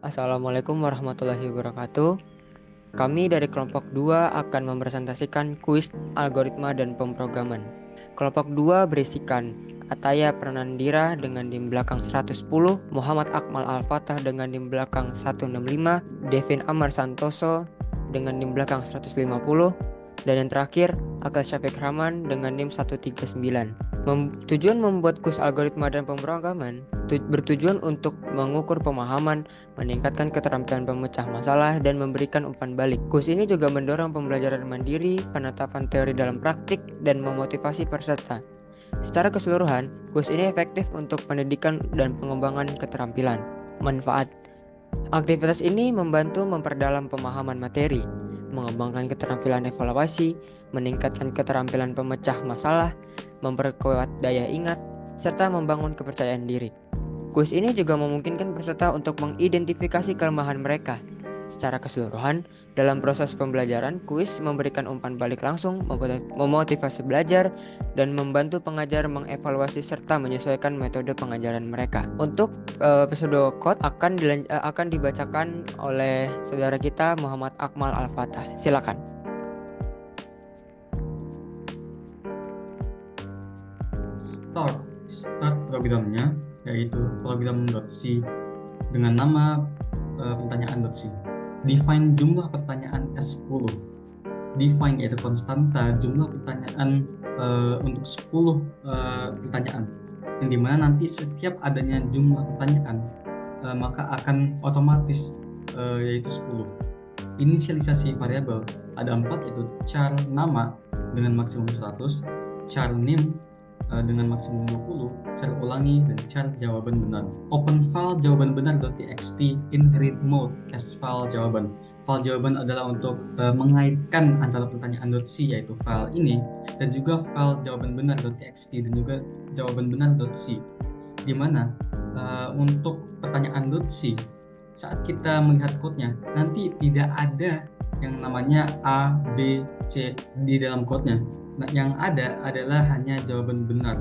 Assalamualaikum warahmatullahi wabarakatuh. Kami dari kelompok 2 akan mempresentasikan kuis algoritma dan pemrograman. Kelompok 2 berisikan Ataya Pranandira dengan dim belakang 110, Muhammad Akmal Al-Fatah dengan dim belakang 165, Devin Amar Santoso dengan dim belakang 150, dan yang terakhir Akal Syafiq Rahman dengan dim 139. Tujuan membuat kuis algoritma dan pemrograman bertujuan untuk mengukur pemahaman, meningkatkan keterampilan pemecah masalah, dan memberikan umpan balik. Kuis ini juga mendorong pembelajaran mandiri, penetapan teori dalam praktik, dan memotivasi peserta. Secara keseluruhan, kuis ini efektif untuk pendidikan dan pengembangan keterampilan. Manfaat: aktivitas ini membantu memperdalam pemahaman materi, mengembangkan keterampilan evaluasi, meningkatkan keterampilan pemecah masalah, memperkuat daya ingat, serta membangun kepercayaan diri. Kuis ini juga memungkinkan peserta untuk mengidentifikasi kelemahan mereka. Secara keseluruhan, dalam proses pembelajaran, kuis memberikan umpan balik langsung, memotivasi belajar, dan membantu pengajar mengevaluasi serta menyesuaikan metode pengajaran mereka. Untuk episode code akan dibacakan oleh saudara kita Muhammad Akmal Al-Fatah. Silakan. Start programnya yaitu program.c dengan nama pertanyaan.c. Define jumlah pertanyaan S10. Define yaitu konstanta jumlah pertanyaan untuk 10 pertanyaan, yang dimana nanti setiap adanya jumlah pertanyaan maka akan otomatis yaitu 10. Inisialisasi variabel ada 4, yaitu char nama dengan maksimum 100, char name dengan maksimum 20, char ulangi, dan char jawaban benar. Open file jawaban benar.txt in read mode as file jawaban. File jawaban adalah untuk mengaitkan antara pertanyaan.c yaitu file ini dan juga file jawaban benar.txt dan juga jawaban benar.c, di mana untuk pertanyaan.c saat kita melihat code-nya nanti tidak ada yang namanya A, B, C di dalam code-nya. Nah, yang ada adalah hanya jawaban benar.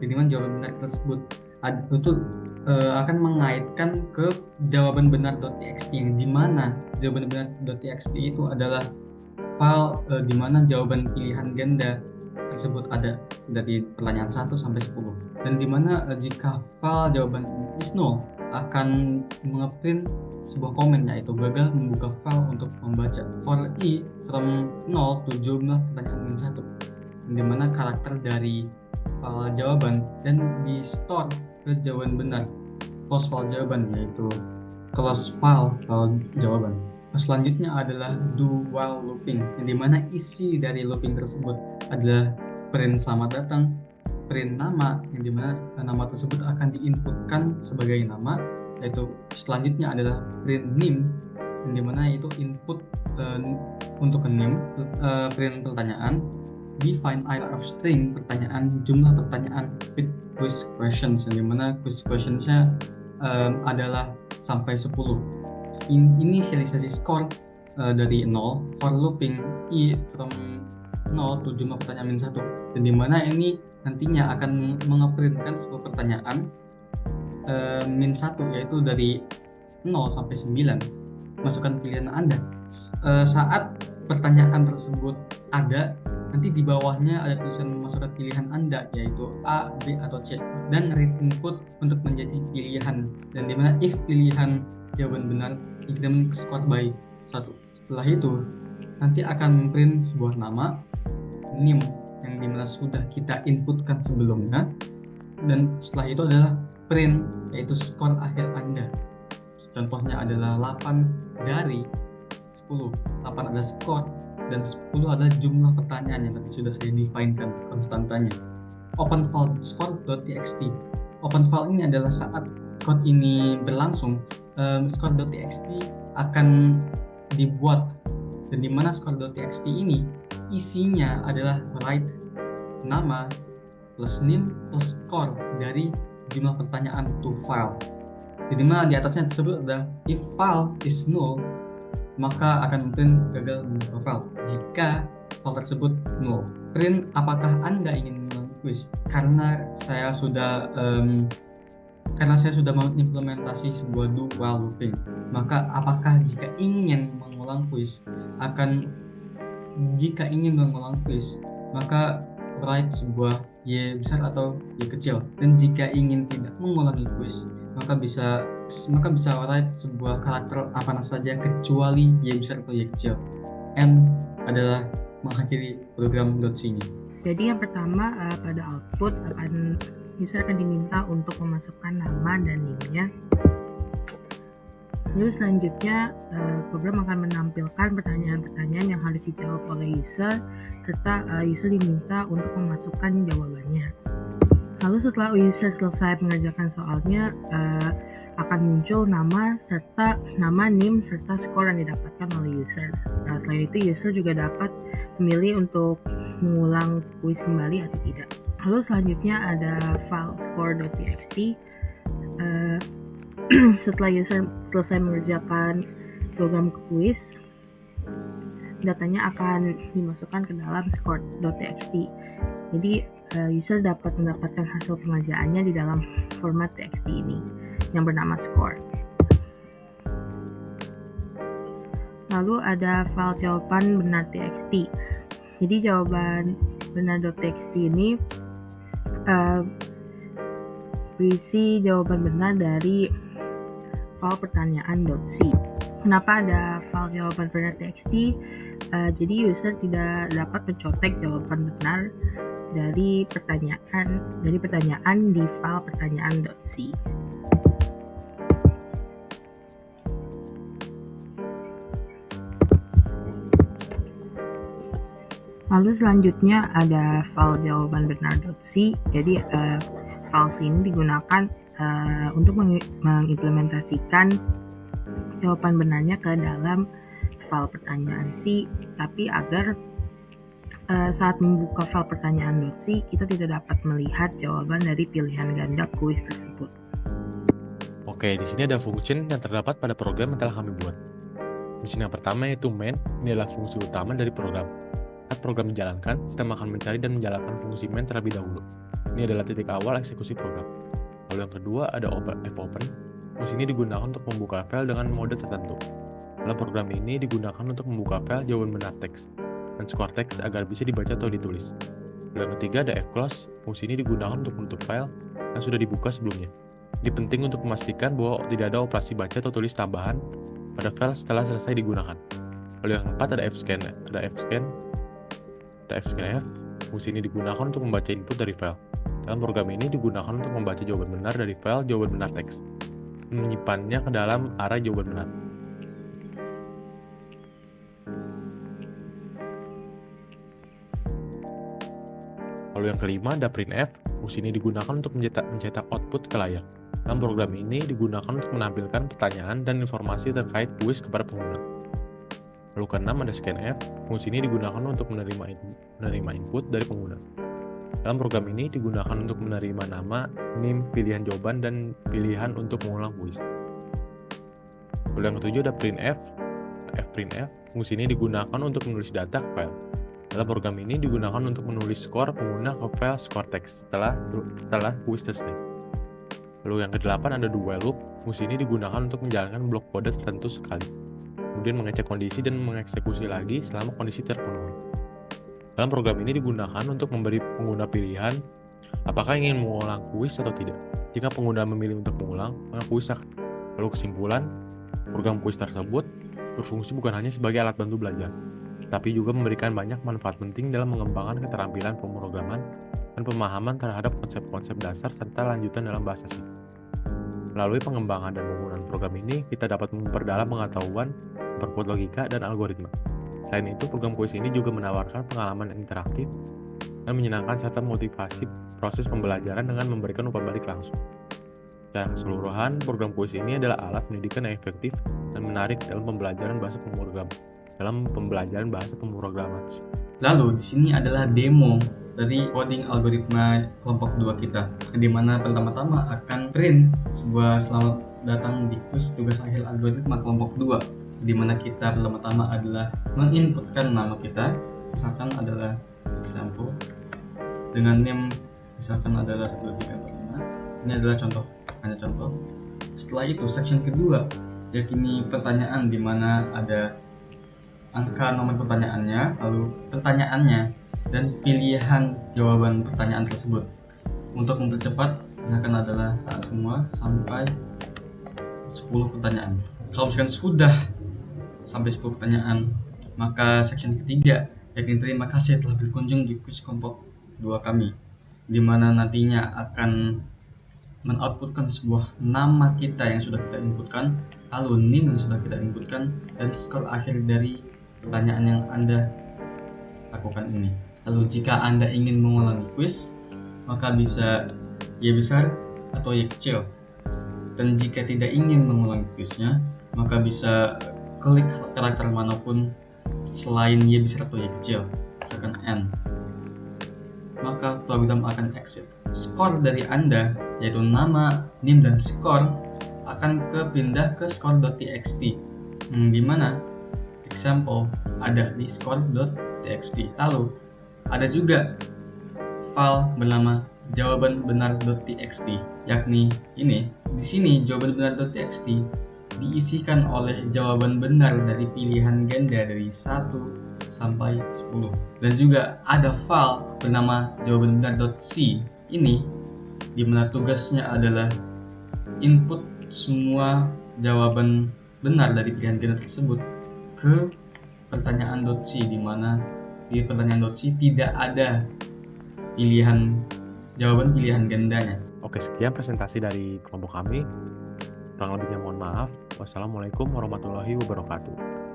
Jadi jawaban benar tersebut itu akan mengaitkan ke jawaban benar.txt, yang dimana jawaban benar.txt itu adalah file di mana jawaban pilihan ganda tersebut ada dari pertanyaan 1 sampai 10, dan dimana jika file jawaban is null akan ngeprint sebuah komen, yaitu gagal membuka file untuk membaca. For i from 0 to jumlah pertanyaan min 1, di mana karakter dari file jawaban dan di store ke jawaban benar. Close file jawaban yaitu close file jawaban. Selanjutnya adalah do while looping, yang dimana isi dari looping tersebut adalah print selamat datang, print nama, yang dimana nama tersebut akan diinputkan sebagai nama, yaitu selanjutnya adalah print name, yang dimana itu input untuk name, print pertanyaan, define array of string pertanyaan, jumlah pertanyaan with quiz questions, yang dimana quiz questionsnya adalah sampai 10. Inisialisasi score dari 0, for looping i from 0 to jumlah pertanyaan min 1, dan dimana ini nantinya akan mengeprintkan sebuah pertanyaan min 1, yaitu dari 0 sampai 9. Masukkan pilihan Anda. Saat pertanyaan tersebut ada, nanti di bawahnya ada tulisan masukkan pilihan Anda, yaitu A, B, atau C, dan read input untuk menjadi pilihan, dan dimana if pilihan jawaban benar increment score by 1. Setelah itu nanti akan print sebuah nama name yang dimana sudah kita inputkan sebelumnya, dan setelah itu adalah print yaitu skor akhir Anda. Contohnya adalah 8 dari 10. 8 adalah skor dan 10 adalah jumlah pertanyaan yang tadi sudah saya definekan konstantanya. Open file score.txt. Open file ini adalah saat code ini berlangsung, score.txt akan dibuat, dan dimana score.txt ini isinya adalah write nama plus name plus score dari jumlah pertanyaan to file. Jadi mana di atasnya tersebut ada if file is null, maka akan print gagal membuka file jika file tersebut null. Print apakah Anda ingin mengulang quiz. Karena saya sudah Karena saya sudah mengimplementasi sebuah do while looping, maka apakah jika ingin mengulang kuis, maka write sebuah Y besar atau Y kecil. Dan jika ingin tidak mengulangi kuis, maka bisa write sebuah karakter apa saja kecuali Y besar atau Y kecil. N adalah mengakhiri program .c-nya. Jadi yang pertama pada output user akan diminta untuk memasukkan nama dan NIM-nya. Lalu selanjutnya program akan menampilkan pertanyaan-pertanyaan yang harus dijawab oleh user, serta user diminta untuk memasukkan jawabannya. Lalu setelah user selesai mengerjakan soalnya, akan muncul nama, NIM, serta skor yang didapatkan oleh user. Selain itu, user juga dapat memilih untuk mengulang kuis kembali atau tidak. Lalu selanjutnya ada file score.txt. Setelah user selesai mengerjakan program kuis, datanya akan dimasukkan ke dalam score.txt. Jadi user dapat mendapatkan hasil pengerjaannya di dalam format txt ini yang bernama score. Lalu ada file jawaban benar txt. Jadi jawaban benar.txt ini berisi jawaban benar dari file pertanyaan.c. Kenapa ada file jawaban benar txt? Jadi user tidak dapat mencontek jawaban benar dari pertanyaan di file pertanyaan.c. Lalu selanjutnya ada file jawaban benar.c. Jadi file C ini digunakan untuk mengimplementasikan jawaban benarnya ke dalam file pertanyaan C, tapi agar saat membuka file pertanyaan.c kita tidak dapat melihat jawaban dari pilihan ganda kuis tersebut. Oke, di sini ada function yang terdapat pada program yang telah kami buat. Function yang pertama yaitu main, ini adalah fungsi utama dari program. Saat program dijalankan, sistem akan mencari dan menjalankan fungsi main terlebih dahulu. Ini adalah titik awal eksekusi program. Lalu yang kedua ada fopen. Fungsi ini digunakan untuk membuka file dengan mode tertentu. Dalam program ini digunakan untuk membuka file jawaban benar teks dan skor teks agar bisa dibaca atau ditulis. Lalu yang ketiga ada fclose. Fungsi ini digunakan untuk menutup file yang sudah dibuka sebelumnya. Ini penting untuk memastikan bahwa tidak ada operasi baca atau tulis tambahan pada file setelah selesai digunakan. Lalu yang keempat ada fscan. Fungsi ini digunakan untuk membaca input dari file. Dalam program ini digunakan untuk membaca jawaban benar dari file jawaban benar teks dan menyimpannya ke dalam array jawaban benar. Lalu yang kelima ada printf. Fungsi ini digunakan untuk mencetak output ke layar. Dalam program ini digunakan untuk menampilkan pertanyaan dan informasi terkait kuis kepada pengguna. Lalu keenam ada scanf. Fungsi ini digunakan untuk menerima input dari pengguna. Dalam program ini digunakan untuk menerima nama, NIM, pilihan jawaban, dan pilihan untuk mengulang kuis. Lalu yang ketujuh ada printf. Fungsi ini digunakan untuk menulis data ke file. Dalam program ini digunakan untuk menulis skor pengguna ke file skor teks setelah kuis selesai. Lalu yang kedelapan ada do while loop. Fungsi ini digunakan untuk menjalankan blok kode tertentu sekali, kemudian mengecek kondisi dan mengeksekusi lagi selama kondisi terpenuhi. Dalam program ini digunakan untuk memberi pengguna pilihan apakah ingin mengulang kuis atau tidak. Jika pengguna memilih untuk mengulang, maka kuis akan. Lalu kesimpulan, program kuis tersebut berfungsi bukan hanya sebagai alat bantu belajar, tapi juga memberikan banyak manfaat penting dalam mengembangkan keterampilan pemrograman dan pemahaman terhadap konsep-konsep dasar serta lanjutan dalam bahasa C. Melalui pengembangan dan penggunaan program ini, kita dapat memperdalam pengetahuan, memperkuat logika, dan algoritma. Selain itu, program kuis ini juga menawarkan pengalaman interaktif dan menyenangkan serta motivasi proses pembelajaran dengan memberikan umpan balik langsung. Secara keseluruhan, program kuis ini adalah alat pendidikan yang efektif dan menarik dalam pembelajaran bahasa pemrograman. Lalu di sini adalah demo dari coding algoritma kelompok 2 kita, di mana pertama-tama akan print sebuah selamat datang di kuis tugas akhir algoritma kelompok 2, di mana kita pertama-tama adalah menginputkan nama kita, misalkan adalah example dengan name misalkan adalah 1, 2, 3, 4, 5. Ini adalah contoh, hanya contoh. Setelah itu section kedua, yakni pertanyaan di mana ada angka nomor pertanyaannya, lalu pertanyaannya, dan pilihan jawaban pertanyaan tersebut. Untuk mempercepat, misalkan adalah semua sampai 10 pertanyaan. Kalau misalkan sudah sampai 10 pertanyaan, maka section ketiga, yakni terima kasih telah berkunjung di kuis kelompok 2 kami, di mana nantinya akan men-outputkan sebuah nama kita yang sudah kita inputkan, lalu NIM yang sudah kita inputkan, dan skor akhir dari pertanyaan yang Anda lakukan ini. Lalu jika Anda ingin mengulangi kuis, maka bisa Y besar atau Y kecil. Dan jika tidak ingin mengulangi kuisnya, maka bisa klik karakter manapun selain Y besar atau Y kecil, misalkan N. Maka program akan exit. Skor dari Anda, yaitu nama, NIM, dan skor, akan pindah ke score.txt, di mana example ada di score.txt. Lalu ada juga file bernama jawaban benar.txt, yakni ini. Di sini jawaban benar.txt diisikan oleh jawaban benar dari pilihan ganda dari 1 sampai 10. Dan juga ada file bernama jawaban benar.c. Ini di mana tugasnya adalah input semua jawaban benar dari pilihan ganda tersebut ke pertanyaan.c, di mana di pertanyaan.c tidak ada jawaban pilihan gandanya. Oke, sekian presentasi dari kelompok kami. Kurang lebihnya mohon maaf. Wassalamualaikum warahmatullahi wabarakatuh.